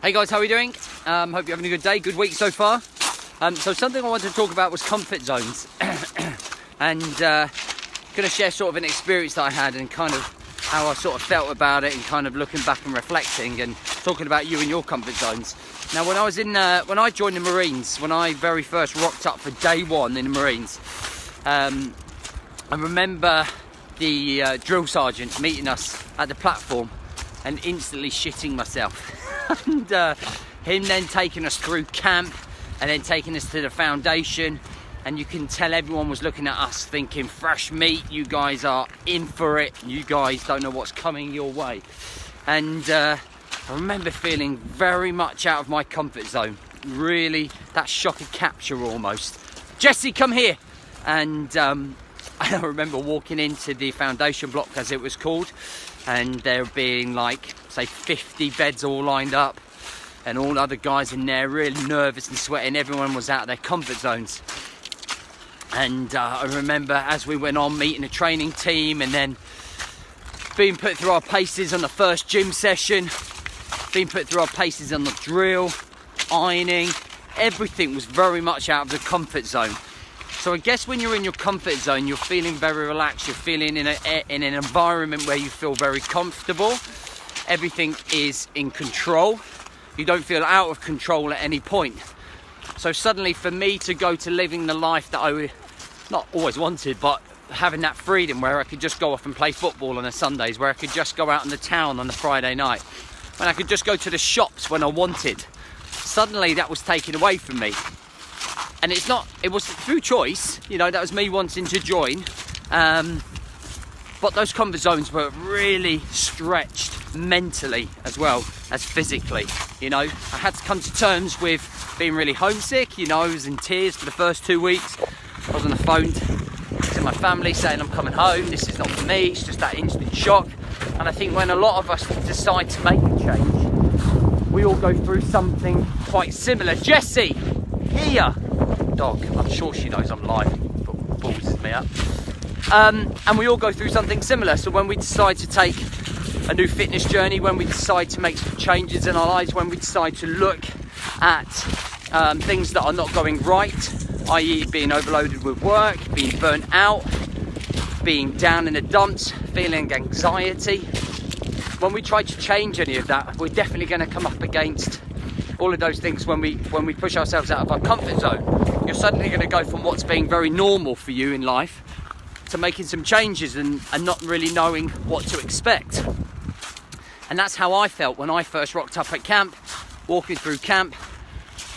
Hey guys, how are we doing? Hope you're having a good day, good week so far. So something I wanted to talk about was comfort zones. And going to share sort of an experience that I had and kind of how I sort of felt about it, and kind of looking back and reflecting and talking about you and your comfort zones. Now when I joined the Marines, when I very first rocked up for day one in the Marines, I remember the drill sergeant meeting us at the platform and instantly shitting myself. And him then taking us through camp and then taking us to the foundation, and you can tell everyone was looking at us thinking, fresh meat, you guys are in for it, you guys don't know what's coming your way. And I remember feeling very much out of my comfort zone, really that shock of capture almost. Jesse, come here. And I remember walking into the foundation block, as it was called, and there being like, say, 50 beds all lined up, and all other guys in there really nervous and sweating. Everyone was out of their comfort zones. And I remember as we went on, meeting a training team, and then being put through our paces on the first gym session, being put through our paces on the drill, ironing. Everything was very much out of the comfort zone. So I guess when you're in your comfort zone, you're feeling very relaxed. You're feeling in an environment where you feel very comfortable. Everything is in control. You don't feel out of control at any point. So suddenly for me to go to living the life that I not always wanted, but having that freedom where I could just go off and play football on the Sundays, where I could just go out in the town on the Friday night, when I could just go to the shops when I wanted, suddenly that was taken away from me. And it was through choice, you know, that was me wanting to join. But those comfort zones were really stretched mentally as well as physically. You know, I had to come to terms with being really homesick. You know, I was in tears for the first 2 weeks. I was on the phone to my family saying, I'm coming home, this is not for me. It's just that instant shock. And I think when a lot of us decide to make a change, we all go through something quite similar. Jessie, here. Dog, I'm sure she knows I'm live, but balls me up. And we all go through something similar. So when we decide to take a new fitness journey, when we decide to make some changes in our lives, when we decide to look at things that are not going right, i.e. being overloaded with work, being burnt out, being down in the dumps, feeling anxiety, when we try to change any of that, we're definitely going to come up against all of those things. When we push ourselves out of our comfort zone, you're suddenly going to go from what's being very normal for you in life to making some changes and not really knowing what to expect. And that's how I felt when I first rocked up at camp, walking through camp.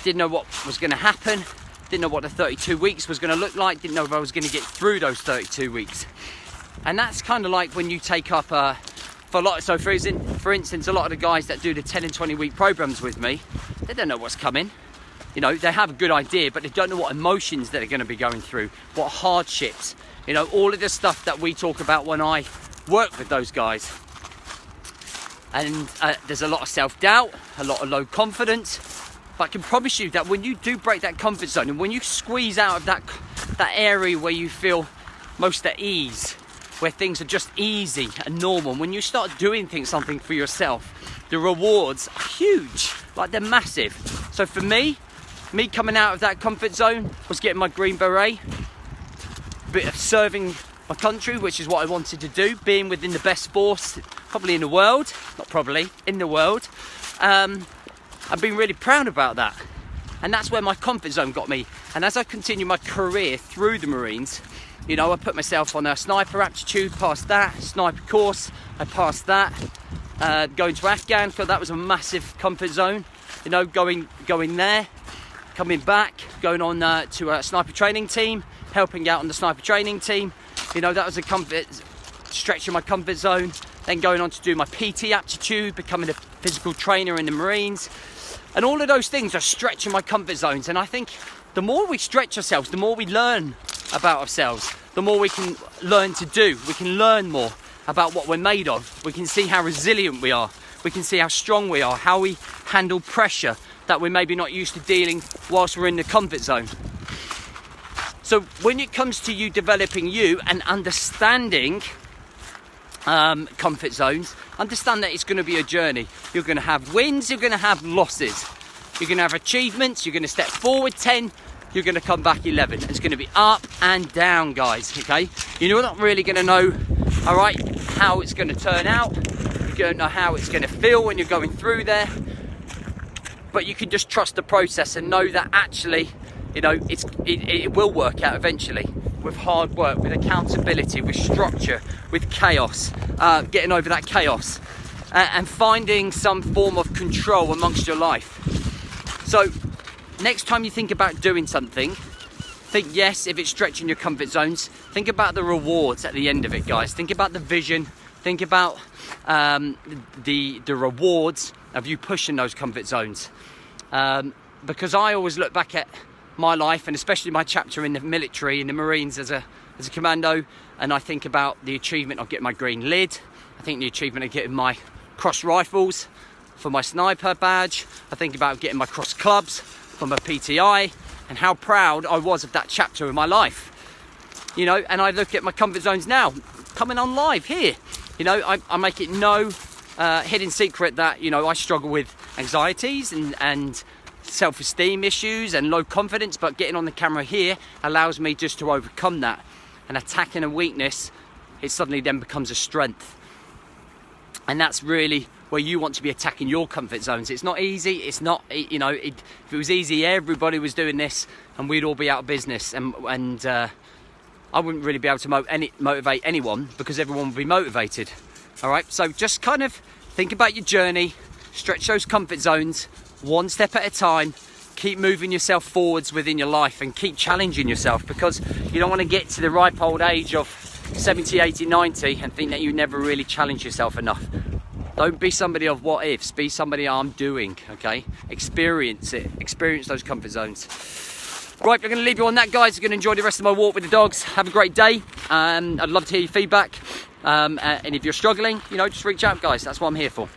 Didn't know what was going to happen, didn't know what the 32 weeks was going to look like, didn't know if I was going to get through those 32 weeks. And that's kind of like when you take up for instance, a lot of the guys that do the 10 and 20 week programs with me, they don't know what's coming. You know, they have a good idea, but they don't know what emotions they're going to be going through, what hardships, you know, all of the stuff that we talk about when I work with those guys. And there's a lot of self-doubt, a lot of low confidence, but I can promise you that when you do break that comfort zone, and when you squeeze out of that area where you feel most at ease, where things are just easy and normal, when you start doing something for yourself, the rewards are huge, like they're massive. So for me coming out of that comfort zone was getting my green beret, a bit of serving my country, which is what I wanted to do, being within the best force probably in the world, not probably, in the world. I've been really proud about that. And that's where my comfort zone got me. And as I continue my career through the Marines, you know, I put myself on a sniper aptitude, passed that, sniper course, I passed that. Going to Afghan, so that was a massive comfort zone. You know, going there, coming back, going on to a sniper training team, helping out on the sniper training team. You know, that was a stretching my comfort zone. Then going on to do my PT aptitude, becoming a physical trainer in the Marines. And all of those things are stretching my comfort zones. And I think the more we stretch ourselves, the more we learn about ourselves, the more we can learn to do. We can learn more about what we're made of. We can see how resilient we are. We can see how strong we are, how we handle pressure that we're maybe not used to dealing whilst we're in the comfort zone. So when it comes to you developing you and understanding comfort zones, understand that it's going to be a journey. You're going to have wins, you're going to have losses, you're going to have achievements, you're going to step forward 10, you're going to come back 11. It's going to be up and down, guys, okay? You're not really going to know, all right, how it's going to turn out. You don't know how it's going to feel when you're going through there, but you can just trust the process and know that actually, you know, it will work out eventually, with hard work, with accountability, with structure, with chaos, getting over that chaos, and finding some form of control amongst your life. So next time you think about doing something, think, yes, if it's stretching your comfort zones, think about the rewards at the end of it, guys. Think about the vision, think about the rewards of you pushing those comfort zones. Because I always look back at my life, and especially my chapter in the military, in the Marines as a commando, and I think about the achievement of getting my green lid. I think the achievement of getting my cross rifles for my sniper badge. I think about getting my cross clubs for my PTI, and how proud I was of that chapter in my life. You know, and I look at my comfort zones now, coming on live here. You know, I make it no hidden secret that, you know, I struggle with anxieties and self-esteem issues and low confidence, but getting on the camera here allows me just to overcome that. And attacking a weakness, it suddenly then becomes a strength. And that's really where you want to be attacking your comfort zones. It's not easy, it's not, you know, if it was easy, everybody was doing this and we'd all be out of business, and I wouldn't really be able to motivate anyone, because everyone would be motivated. All right, so just kind of think about your journey, stretch those comfort zones, one step at a time, keep moving yourself forwards within your life and keep challenging yourself, because you don't want to get to the ripe old age of 70, 80, 90 and think that you never really challenge yourself enough. Don't be somebody of what ifs, be somebody I'm doing, okay? Experience it, experience those comfort zones. Right, I'm going to leave you on that, guys. I'm going to enjoy the rest of my walk with the dogs. Have a great day. I'd love to hear your feedback. And if you're struggling, you know, just reach out, guys. That's what I'm here for.